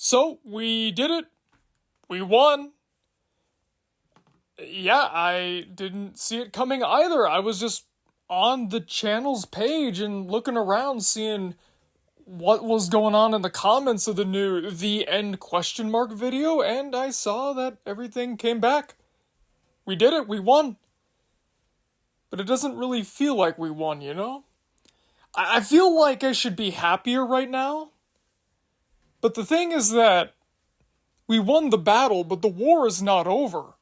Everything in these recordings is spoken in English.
So, we did it. We won. Yeah, I didn't see it coming either. I was just on the channel's page and looking around seeing what was going on in the comments of the new The End question mark video, and I saw that everything came back. We did it, we won. But it doesn't really feel like we won, you know? I feel like I should be happier right now. But the thing is that we won the battle, but the war is not over.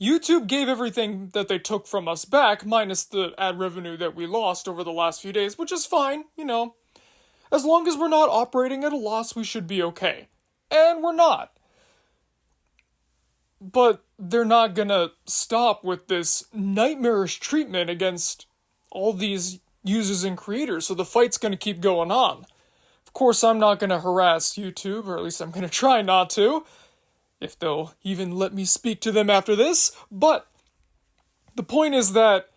YouTube gave everything that they took from us back, minus the ad revenue that we lost over the last few days, which is fine, you know. As long as we're not operating at a loss, we should be okay. And we're not. But they're not gonna stop with this nightmarish treatment against all these users and creators, so the fight's gonna keep going on. Of course, I'm not gonna harass YouTube, or at least I'm gonna try not to, if they'll even let me speak to them after this, but the point is that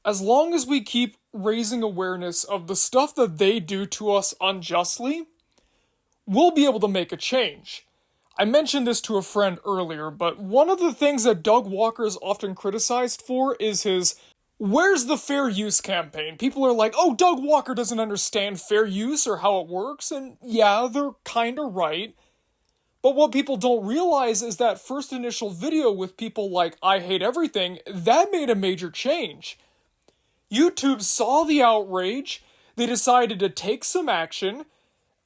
as long as we keep raising awareness of the stuff that they do to us unjustly, we'll be able to make a change. I mentioned this to a friend earlier, but one of the things that Doug Walker is often criticized for is his "Where's the fair use" campaign. People are like, oh, Doug Walker doesn't understand fair use or how it works, and yeah, they're kinda right. But what people don't realize is that first initial video with people like I Hate Everything, that made a major change. YouTube saw the outrage, they decided to take some action,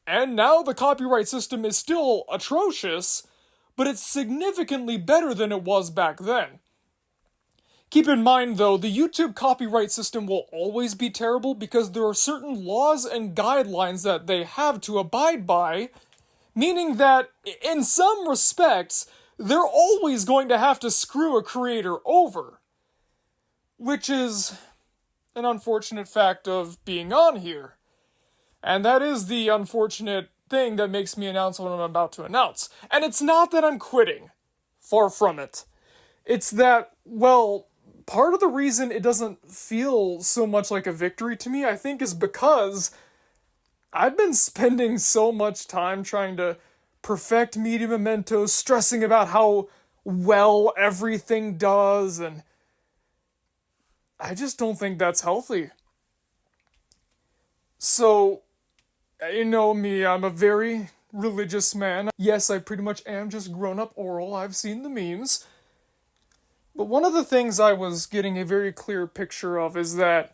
and now the copyright system is still atrocious, but it's significantly better than it was back then. Keep in mind though, the YouTube copyright system will always be terrible because there are certain laws and guidelines that they have to abide by, meaning that, in some respects, they're always going to have to screw a creator over. Which is an unfortunate fact of being on here. And that is the unfortunate thing that makes me announce what I'm about to announce. And it's not that I'm quitting. Far from it. It's that, well, part of the reason it doesn't feel so much like a victory to me, I think, is because I've been spending so much time trying to perfect media mementos, stressing about how well everything does, and I just don't think that's healthy. So, you know me, I'm a very religious man. Yes, I pretty much am just grown-up oral, I've seen the memes. But one of the things I was getting a very clear picture of is that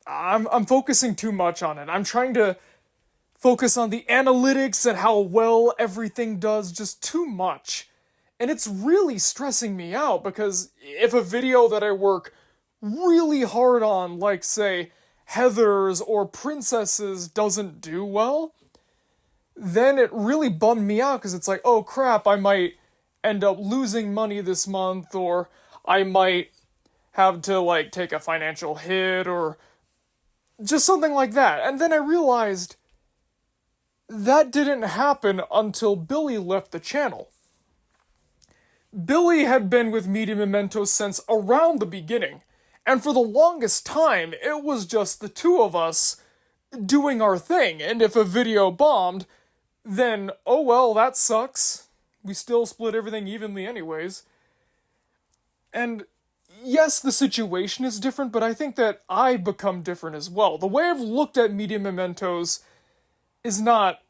I'm focusing too much on it. I'm trying to focus on the analytics and how well everything does just too much. And it's really stressing me out because if a video that I work really hard on, like say Heathers or Princesses, doesn't do well, then it really bummed me out because it's like, oh crap, I might end up losing money this month, or I might have to like take a financial hit, or just something like that. And then I realized that didn't happen until Billy left the channel. Billy had been with Media Mementos since around the beginning, and for the longest time, it was just the two of us doing our thing, and if a video bombed, then, oh well, that sucks. We still split everything evenly anyways. And yes, the situation is different, but I think that I've become different as well. The way I've looked at Media Mementos is not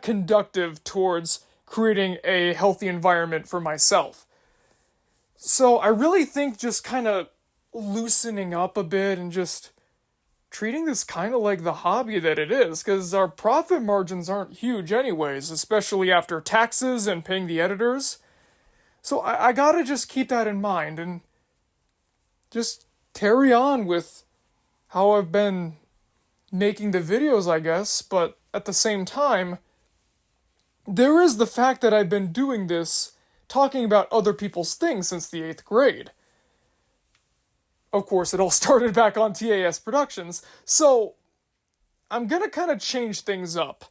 conductive towards creating a healthy environment for myself. So I really think just kind of loosening up a bit and just treating this kind of like the hobby that it is, because our profit margins aren't huge anyways, especially after taxes and paying the editors. So I gotta just keep that in mind and just carry on with how I've been making the videos, I guess, but at the same time, there is the fact that I've been doing this, talking about other people's things since the 8th grade. Of course, it all started back on TAS Productions, so I'm gonna kind of change things up.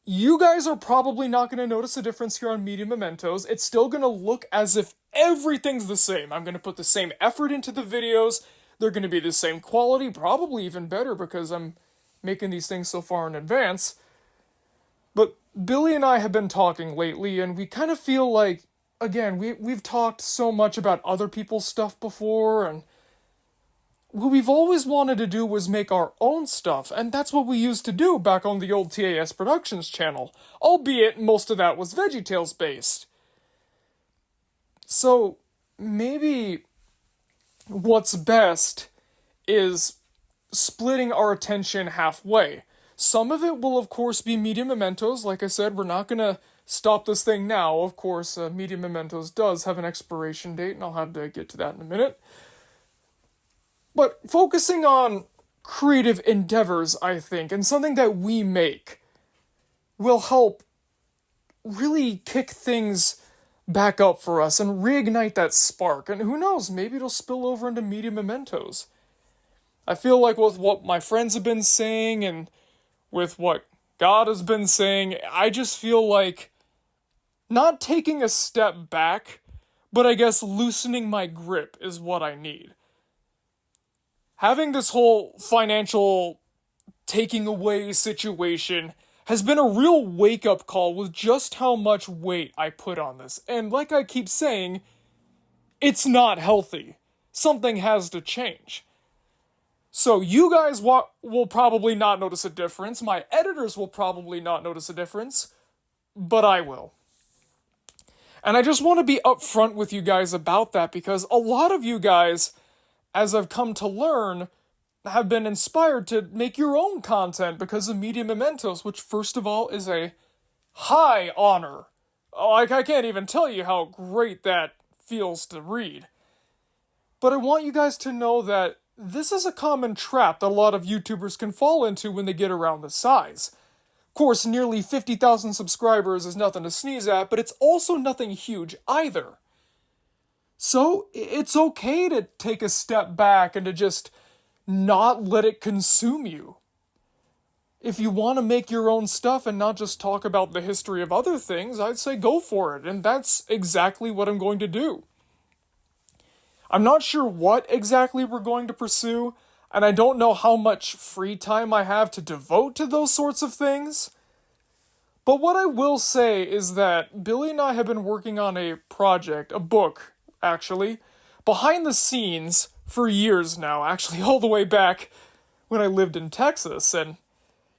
You guys are probably not going to notice a difference here on Media Mementos. It's still going to look as if everything's the same. I'm going to put the same effort into the videos. They're going to be the same quality, probably even better because I'm making these things so far in advance. But Billy and I have been talking lately, and we kind of feel like, again, we've talked so much about other people's stuff before, and what we've always wanted to do was make our own stuff, and that's what we used to do back on the old TAS Productions channel, albeit most of that was VeggieTales based. So, maybe what's best is splitting our attention halfway. Some of it will, of course, be Media Mementos. Like I said, we're not going to stop this thing now. Of course, Media Mementos does have an expiration date, and I'll have to get to that in a minute. But focusing on creative endeavors, I think, and something that we make will help really kick things back up for us and reignite that spark. And who knows, maybe it'll spill over into Media Mementos. I feel like with what my friends have been saying and with what God has been saying, I just feel like not taking a step back, but I guess loosening my grip is what I need. Having this whole financial taking away situation has been a real wake-up call with just how much weight I put on this. And like I keep saying, it's not healthy. Something has to change. So you guys will probably not notice a difference. My editors will probably not notice a difference. But I will. And I just want to be upfront with you guys about that because a lot of you guys, as I've come to learn, have been inspired to make your own content because of Media Mementos, which first of all is a high honor. Like, I can't even tell you how great that feels to read. But I want you guys to know that this is a common trap that a lot of YouTubers can fall into when they get around this size. Of course, nearly 50,000 subscribers is nothing to sneeze at, but it's also nothing huge either. So, it's okay to take a step back and to just not let it consume you. If you want to make your own stuff and not just talk about the history of other things, I'd say go for it, and that's exactly what I'm going to do. I'm not sure what exactly we're going to pursue, and I don't know how much free time I have to devote to those sorts of things. But what I will say is that Billy and I have been working on a project, a book, actually, behind the scenes for years now, actually all the way back when I lived in Texas. And,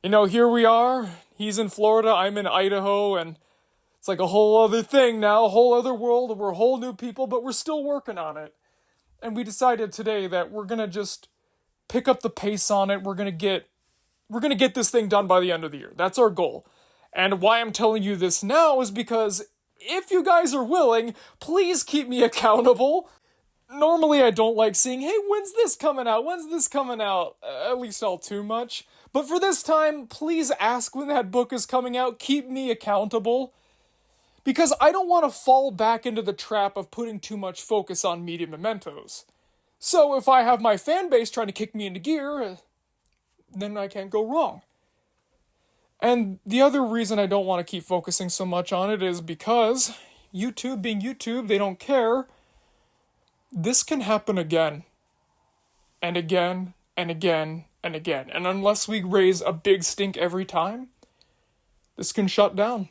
you know, here we are, he's in Florida, I'm in Idaho, and it's like a whole other thing now, a whole other world, we're whole new people, but we're still working on it. And we decided today that we're gonna just pick up the pace on it, we're gonna get this thing done by the end of the year. That's our goal. And why I'm telling you this now is because if you guys are willing, please keep me accountable. Normally I don't like seeing, hey, when's this coming out? When's this coming out? At least all too much. But for this time, please ask when that book is coming out. Keep me accountable. Because I don't want to fall back into the trap of putting too much focus on Media Mementos. So if I have my fan base trying to kick me into gear, then I can't go wrong. And the other reason I don't want to keep focusing so much on it is because YouTube being YouTube, they don't care. This can happen again. And again, and again, and again. And unless we raise a big stink every time, this can shut down.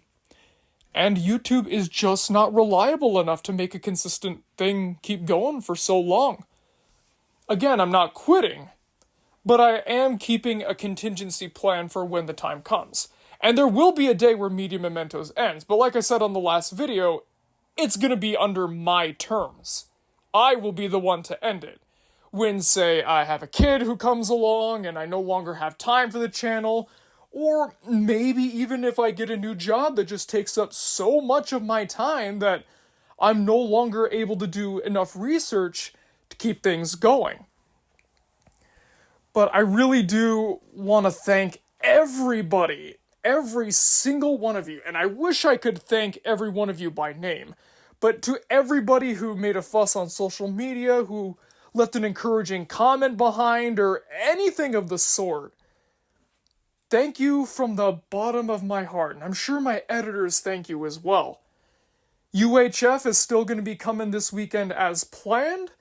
And YouTube is just not reliable enough to make a consistent thing keep going for so long. Again, I'm not quitting, but I am keeping a contingency plan for when the time comes. And there will be a day where Media Mementos ends, but like I said on the last video, it's going to be under my terms. I will be the one to end it. When, say, I have a kid who comes along and I no longer have time for the channel, or maybe even if I get a new job that just takes up so much of my time that I'm no longer able to do enough research to keep things going. But I really do want to thank everybody, every single one of you, and I wish I could thank every one of you by name, but to everybody who made a fuss on social media, who left an encouraging comment behind, or anything of the sort, thank you from the bottom of my heart, and I'm sure my editors thank you as well. UHF is still going to be coming this weekend as planned.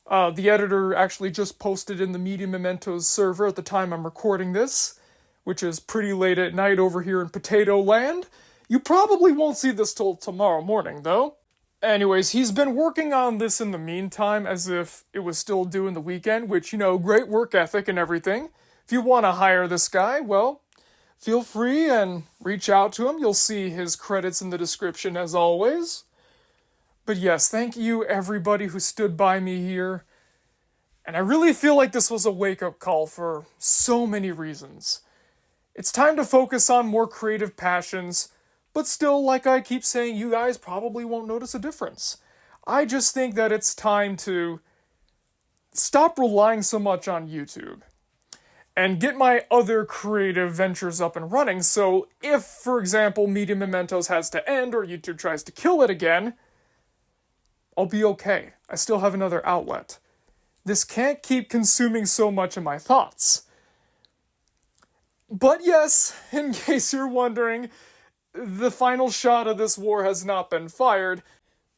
The editor actually just posted in the Media Mementos server at the time I'm recording this. which is pretty late at night over here in Potato Land. You probably won't see this till tomorrow morning, though. Anyways, he's been working on this in the meantime as if it was still due in the weekend, which, great work ethic and everything. If you want to hire this guy, well, feel free and reach out to him. You'll see his credits in the description as always. But yes, thank you everybody who stood by me here. And I really feel like this was a wake-up call for so many reasons. It's time to focus on more creative passions, but still, like I keep saying, you guys probably won't notice a difference. I just think that it's time to stop relying so much on YouTube and get my other creative ventures up and running. So if, for example, Media Mementos has to end or YouTube tries to kill it again, I'll be okay. I still have another outlet. This can't keep consuming so much of my thoughts. But yes, in case you're wondering, the final shot of this war has not been fired,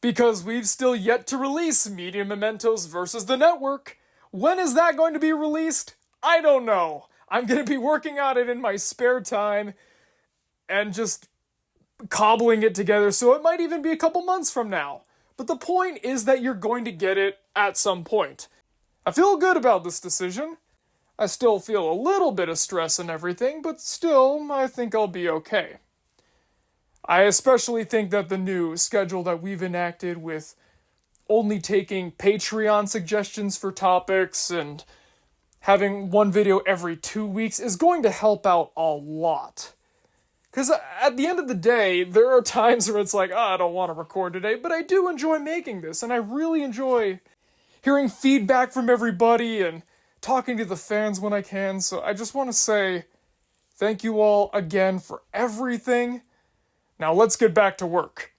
because we've still yet to release Media Mementos versus the network. When is that going to be released? I don't know. I'm going to be working on it in my spare time and just cobbling it together, so it might even be a couple months from now. But the point is that you're going to get it at some point. I feel good about this decision. I still feel a little bit of stress and everything, but still, I think I'll be okay. I especially think that the new schedule that we've enacted with only taking Patreon suggestions for topics and having one video every 2 weeks is going to help out a lot. Because at the end of the day, there are times where it's like, I don't want to record today, but I do enjoy making this, and I really enjoy hearing feedback from everybody and talking to the fans when I can. So I just want to say thank you all again for everything. Now let's get back to work.